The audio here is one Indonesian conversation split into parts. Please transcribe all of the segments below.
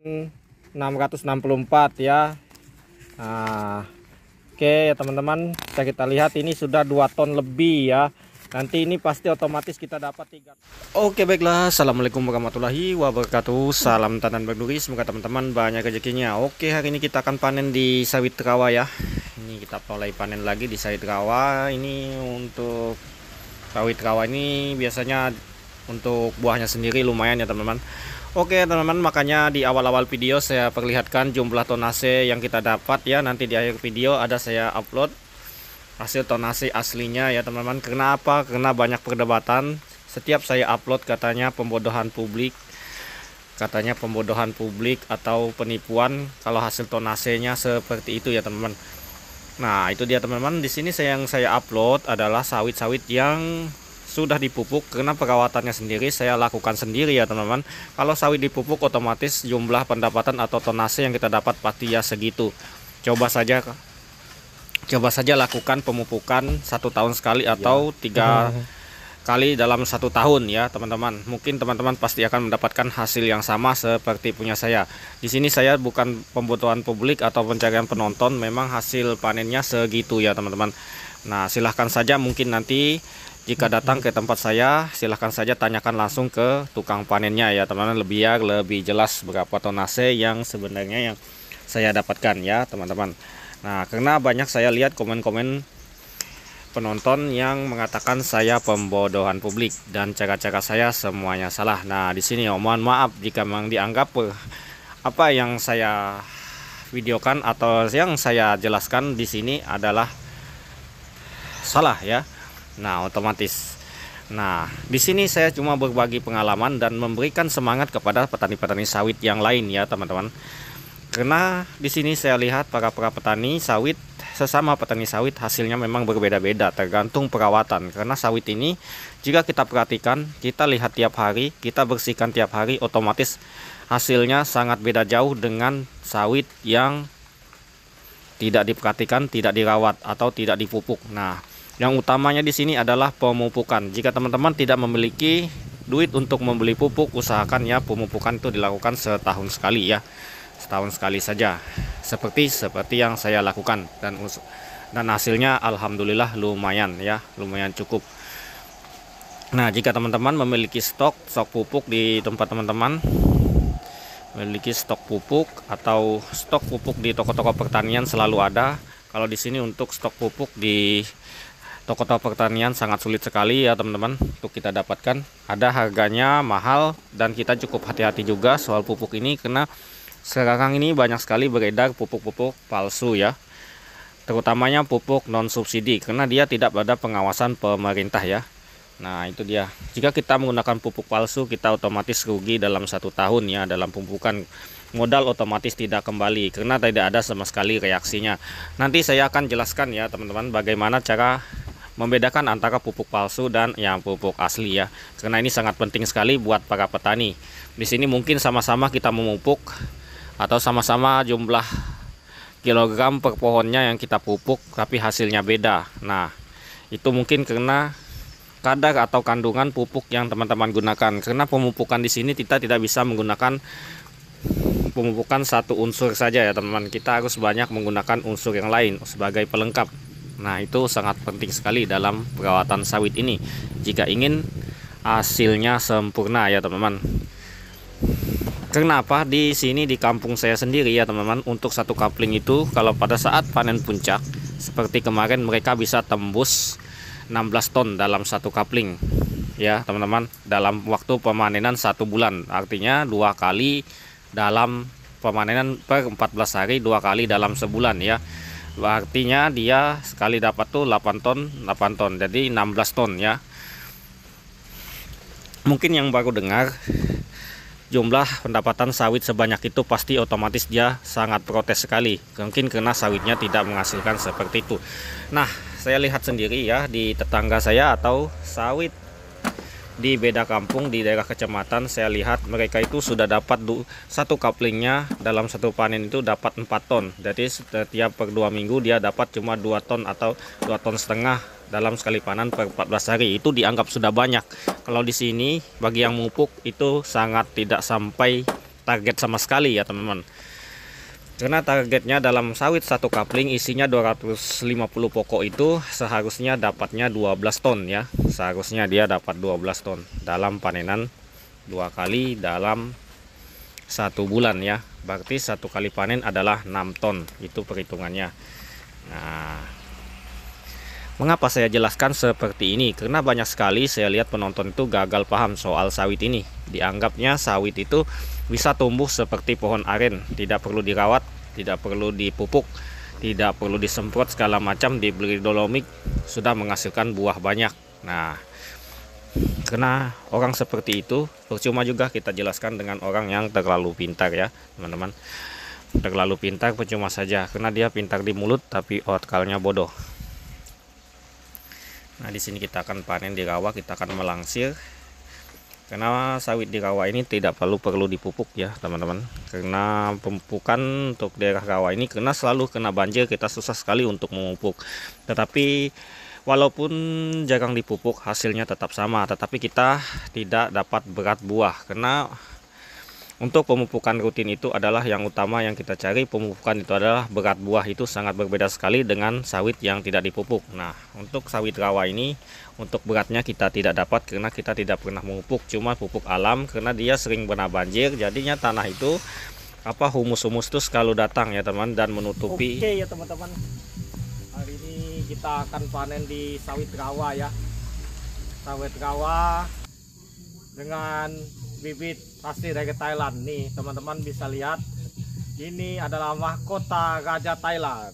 664 ya. Nah, oke ya teman-teman, bisa kita lihat ini sudah 2 ton lebih ya. Nanti ini pasti otomatis kita dapat 3. Oke baiklah, assalamualaikum warahmatullahi wabarakatuh. Salam tanam berduri, semoga teman-teman banyak rezekinya. Oke, hari ini kita akan panen di sawit rawa ya. Ini kita mulai panen lagi di sawit rawa. Ini untuk sawit rawa ini biasanya untuk buahnya sendiri lumayan ya teman-teman. Oke teman-teman, makanya di awal-awal video saya perlihatkan jumlah tonase yang kita dapat ya. Nanti di akhir video ada saya upload hasil tonase aslinya ya teman-teman. Kenapa? Karena banyak perdebatan. Setiap saya upload katanya pembodohan publik. Katanya pembodohan publik atau penipuan kalau hasil tonasenya seperti itu ya teman-teman. Nah, itu dia teman-teman. Di sini yang saya upload adalah sawit-sawit yang sudah dipupuk, karena perawatannya sendiri saya lakukan sendiri ya teman-teman. Kalau sawit dipupuk otomatis jumlah pendapatan atau tonase yang kita dapat pasti ya segitu. Coba saja lakukan pemupukan 1 tahun sekali atau 3 kali dalam 1 tahun ya teman-teman. Mungkin teman-teman pasti akan mendapatkan hasil yang sama seperti punya saya. Di sini saya bukan pembodohan publik atau pencarian penonton, memang hasil panennya segitu ya teman-teman. Nah, silahkan saja mungkin nanti jika datang ke tempat saya, silahkan saja tanyakan langsung ke tukang panennya ya teman-teman, lebih jelas berapa tonase yang sebenarnya yang saya dapatkan ya teman-teman. Nah, karena banyak saya lihat komen-komen penonton yang mengatakan saya pembodohan publik dan cara-cara saya semuanya salah. Nah, di sini mohon maaf jika memang dianggap apa yang saya videokan atau yang saya jelaskan di sini adalah salah ya. Nah, otomatis. Nah, di sini saya cuma berbagi pengalaman dan memberikan semangat kepada petani-petani sawit yang lain ya, teman-teman. Karena di sini saya lihat para petani sawit, sesama petani sawit hasilnya memang berbeda-beda tergantung perawatan. Karena sawit ini jika kita perhatikan, kita lihat tiap hari, kita bersihkan tiap hari, otomatis hasilnya sangat beda jauh dengan sawit yang tidak diperhatikan, tidak dirawat atau tidak dipupuk. Nah, yang utamanya di sini adalah pemupukan. Jika teman-teman tidak memiliki duit untuk membeli pupuk, usahakan ya pemupukan itu dilakukan setahun sekali ya. Setahun sekali saja. Seperti yang saya lakukan dan hasilnya alhamdulillah lumayan ya, lumayan cukup. Nah, jika teman-teman memiliki stok pupuk di tempat teman-teman, memiliki stok pupuk atau stok pupuk di toko-toko pertanian selalu ada. Kalau di sini untuk stok pupuk di toko-toko pertanian sangat sulit sekali ya teman-teman untuk kita dapatkan. Ada harganya mahal dan kita cukup hati-hati juga soal pupuk ini, karena sekarang ini banyak sekali beredar pupuk-pupuk palsu ya, terutamanya pupuk non subsidi, karena dia tidak ada pengawasan pemerintah ya. Nah, itu dia, jika kita menggunakan pupuk palsu kita otomatis rugi dalam 1 tahun ya. Dalam pemupukan modal otomatis tidak kembali karena tidak ada sama sekali reaksinya. Nanti saya akan jelaskan ya teman-teman bagaimana cara membedakan antara pupuk palsu dan yang pupuk asli ya, karena ini sangat penting sekali buat para petani. Di sini mungkin sama-sama kita memupuk atau sama-sama jumlah kilogram per pohonnya yang kita pupuk, tapi hasilnya beda. Nah, itu mungkin karena kadar atau kandungan pupuk yang teman-teman gunakan. Karena pemupukan di sini kita tidak bisa menggunakan pemupukan satu unsur saja ya teman-teman. Kita harus banyak menggunakan unsur yang lain sebagai pelengkap. Nah, itu sangat penting sekali dalam perawatan sawit ini jika ingin hasilnya sempurna ya teman-teman. Kenapa di sini di kampung saya sendiri ya teman-teman, untuk 1 kapling itu kalau pada saat panen puncak seperti kemarin mereka bisa tembus 16 ton dalam 1 kapling ya teman-teman, dalam waktu pemanenan 1 bulan. Artinya 2 kali dalam pemanenan per 14 hari, 2 kali dalam sebulan ya. Artinya dia sekali dapat tuh 8 ton, jadi 16 ton ya. Mungkin yang baru dengar jumlah pendapatan sawit sebanyak itu, pasti otomatis dia sangat protes sekali. Mungkin karena sawitnya tidak menghasilkan seperti itu. Nah, saya lihat sendiri ya di tetangga saya atau sawit di beda kampung di daerah kecamatan, saya lihat mereka itu sudah dapat 1 kaplingnya dalam 1 panen itu dapat 4 ton. Jadi setiap per 2 minggu dia dapat cuma 2 ton atau 2,5 ton dalam sekali panen per 14 hari. Itu dianggap sudah banyak. Kalau di sini bagi yang memupuk itu sangat tidak sampai target sama sekali ya teman-teman. Karena targetnya dalam sawit satu kapling isinya 250 pokok itu seharusnya dapatnya 12 ton ya. Seharusnya dia dapat 12 ton dalam panenan 2 kali dalam 1 bulan ya. Berarti 1 kali panen adalah 6 ton, itu perhitungannya. Nah, mengapa saya jelaskan seperti ini? Karena banyak sekali saya lihat penonton itu gagal paham soal sawit ini. Dianggapnya sawit itu bisa tumbuh seperti pohon aren, tidak perlu dirawat, tidak perlu dipupuk, tidak perlu disemprot segala macam, diberi dolomik sudah menghasilkan buah banyak. Nah, karena orang seperti itu percuma juga kita jelaskan dengan orang yang terlalu pintar ya teman-teman. Terlalu pintar percuma saja, karena dia pintar di mulut tapi otaknya bodoh. Nah, di sini kita akan panen di rawa, kita akan melangsir. Karena sawit di rawa ini tidak perlu dipupuk ya teman-teman. Karena pemupukan untuk daerah rawa ini karena selalu kena banjir, kita susah sekali untuk memupuk. Tetapi walaupun jarang dipupuk hasilnya tetap sama, tetapi kita tidak dapat berat buah. Karena untuk pemupukan rutin itu adalah yang utama yang kita cari. Pemupukan itu adalah berat buah, itu sangat berbeda sekali dengan sawit yang tidak dipupuk. Nah, untuk sawit rawa ini untuk beratnya kita tidak dapat karena kita tidak pernah memupuk, cuma pupuk alam. Karena dia sering kena banjir, jadinya tanah itu humus-humus itu selalu datang ya teman, dan menutupi. Oke ya teman-teman, hari ini kita akan panen di sawit rawa ya. Sawit rawa dengan bibit asli dari Thailand. Nih teman-teman bisa lihat, ini adalah mahkota Raja Thailand.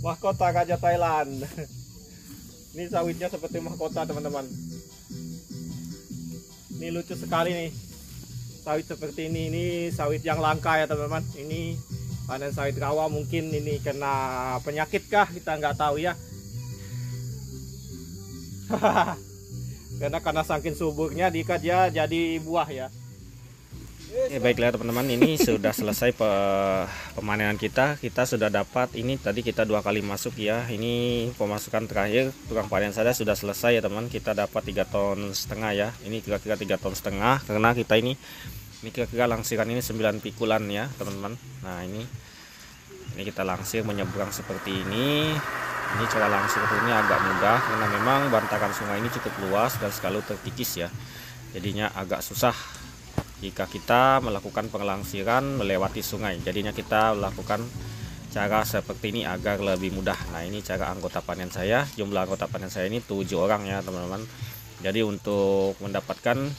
Mahkota Raja Thailand. Ini sawitnya seperti mahkota teman-teman. Ini lucu sekali nih, sawit seperti ini sawit yang langka ya teman-teman. Ini panen sawit rawa, mungkin ini kena penyakit kah, kita nggak tahu ya. Karena saking suburnya dia jadi buah ya. Baiklah teman-teman, ini sudah selesai pemanenan kita. Kita sudah dapat, ini tadi kita 2 kali masuk ya. Ini pemasukan terakhir, tukang panen saya sudah selesai ya teman. Kita dapat 3,5 ton ya. Ini kira-kira 3,5 ton karena kita ini kira-kira langsiran ini 9 pikulan ya teman-teman. Nah, ini kita langsir menyeberang seperti ini. Ini cara langsir ini agak mudah karena memang bantaran sungai ini cukup luas dan selalu terkikis ya. Jadinya agak susah jika kita melakukan pengelangsiran melewati sungai. Jadinya kita lakukan cara seperti ini agar lebih mudah. Nah, ini cara anggota panen saya. Jumlah anggota panen saya ini 7 orang ya teman-teman. Jadi untuk mendapatkan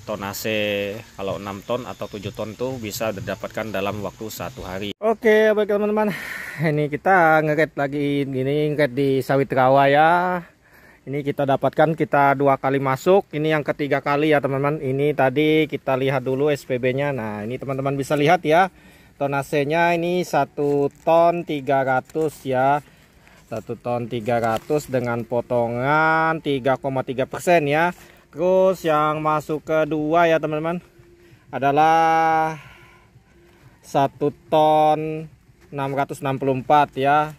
tonase kalau 6 ton atau 7 ton tuh bisa didapatkan dalam waktu 1 hari. Oke, baik teman-teman. Ini kita ngeret lagi gini, ngeret di sawit rawa ya. Ini kita dapatkan, kita 2 kali masuk. Ini yang ketiga kali ya teman-teman. Ini tadi kita lihat dulu SPB-nya. Nah, ini teman-teman bisa lihat ya. Tonasenya ini 1 ton 300 ya. 1 ton 300 dengan potongan 3,3% ya. Terus yang masuk kedua ya teman-teman adalah 1 ton 664 ya.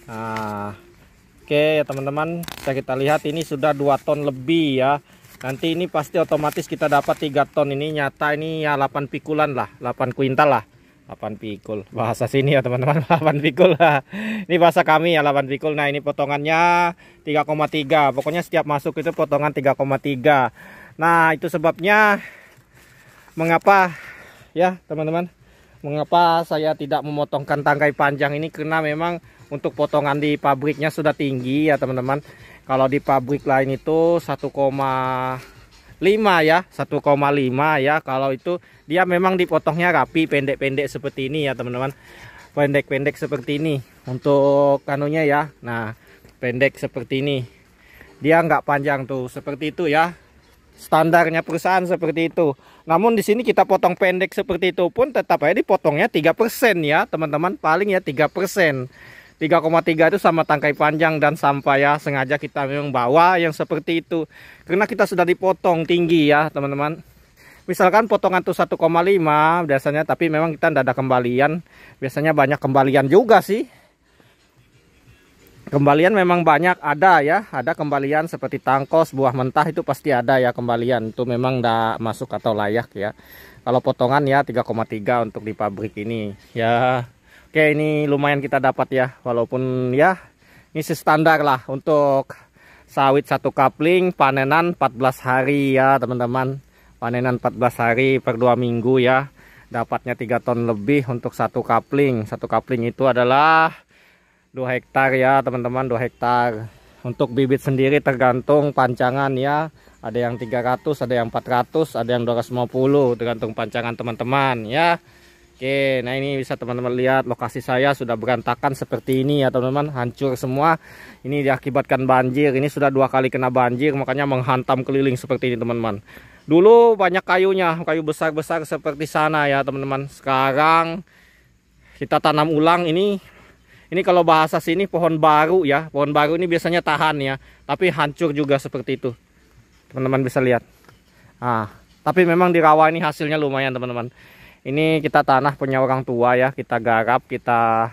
Nah, oke ya teman-teman, kita lihat ini sudah 2 ton lebih ya. Nanti ini pasti otomatis kita dapat 3 ton. Ini nyata ini ya 8 pikulan lah, 8 kuintal lah. 8 pikul bahasa sini ya teman-teman. 8 pikul lah. Ini bahasa kami ya 8 pikul. Nah, ini potongannya 3,3. Pokoknya setiap masuk itu potongan 3,3. Nah, itu sebabnya mengapa ya teman-teman, mengapa saya tidak memotongkan tangkai panjang ini, karena memang untuk potongan di pabriknya sudah tinggi ya teman-teman. Kalau di pabrik lain itu 1,5 ya, 1,5 ya. Kalau itu dia memang dipotongnya rapi, pendek-pendek seperti ini ya teman-teman. Pendek-pendek seperti ini untuk kanunya ya. Nah, pendek seperti ini. Dia nggak panjang tuh, seperti itu ya. Standarnya perusahaan seperti itu. Namun di sini kita potong pendek seperti itu pun tetap aja dipotongnya 3% ya teman-teman. Paling ya 3%. 3,3 itu sama tangkai panjang dan sampai ya. Sengaja kita memang bawa yang seperti itu, karena kita sudah dipotong tinggi ya teman-teman. Misalkan potongan tuh 1,5 biasanya, tapi memang kita tidak ada kembalian. Biasanya banyak kembalian juga sih. Kembalian memang banyak ada ya, ada kembalian seperti tangkos, buah mentah itu pasti ada ya kembalian. Itu memang tidak masuk atau layak ya. Kalau potongan ya 3,3 untuk di pabrik ini. Ya, oke ini lumayan kita dapat ya. Walaupun ya ini standar lah untuk sawit satu kapling panenan 14 hari ya teman-teman. Panenan 14 hari per 2 minggu ya. Dapatnya 3 ton lebih untuk satu kapling. Satu kapling itu adalah 2 hektar ya teman-teman, 2 hektar. Untuk bibit sendiri tergantung pancangan ya. Ada yang 300, ada yang 400, ada yang 250, tergantung pancangan teman-teman ya. Oke, nah ini bisa teman-teman lihat lokasi saya sudah berantakan seperti ini ya teman-teman, hancur semua. Ini diakibatkan banjir. Ini sudah 2 kali kena banjir, makanya menghantam keliling seperti ini teman-teman. Dulu banyak kayunya, kayu besar-besar seperti sana ya teman-teman. Sekarang kita tanam ulang ini. Ini kalau bahasa sini pohon baru ya. Pohon baru ini biasanya tahan ya. Tapi hancur juga seperti itu. Teman-teman bisa lihat. Nah, tapi memang di rawa ini hasilnya lumayan teman-teman. Ini kita tanah punya orang tua ya. Kita garap, kita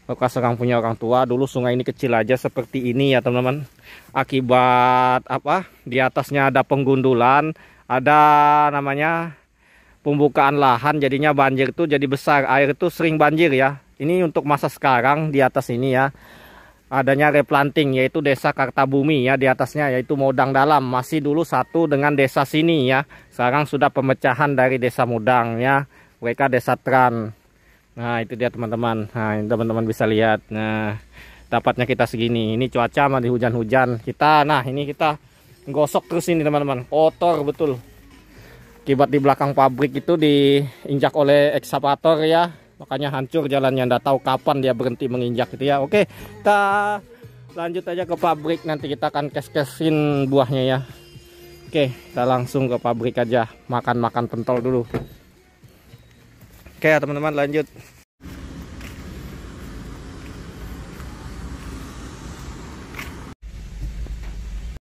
bekas orang punya orang tua. Dulu sungai ini kecil aja seperti ini ya teman-teman. Akibat apa? Di atasnya ada penggundulan. Ada namanya pembukaan lahan. Jadinya banjir itu jadi besar. Air itu sering banjir ya. Ini untuk masa sekarang di atas ini ya. Adanya replanting yaitu desa Kartabumi ya di atasnya yaitu Modang Dalam. Masih dulu satu dengan desa sini ya. Sekarang sudah pemecahan dari desa Modang ya. Mereka desa Tran. Nah itu dia teman-teman. Nah ini teman-teman bisa lihat. Nah dapatnya kita segini. Ini cuaca masih hujan-hujan. Nah ini kita gosok terus ini teman-teman. Kotor betul. Akibat di belakang pabrik itu diinjak oleh ekskavator ya. Makanya hancur jalannya, nggak tahu kapan dia berhenti menginjak gitu ya. Oke, kita lanjut aja ke pabrik, nanti kita akan kes-kesin buahnya ya. Oke, kita langsung ke pabrik aja, makan-makan pentol dulu. Oke ya teman-teman, lanjut.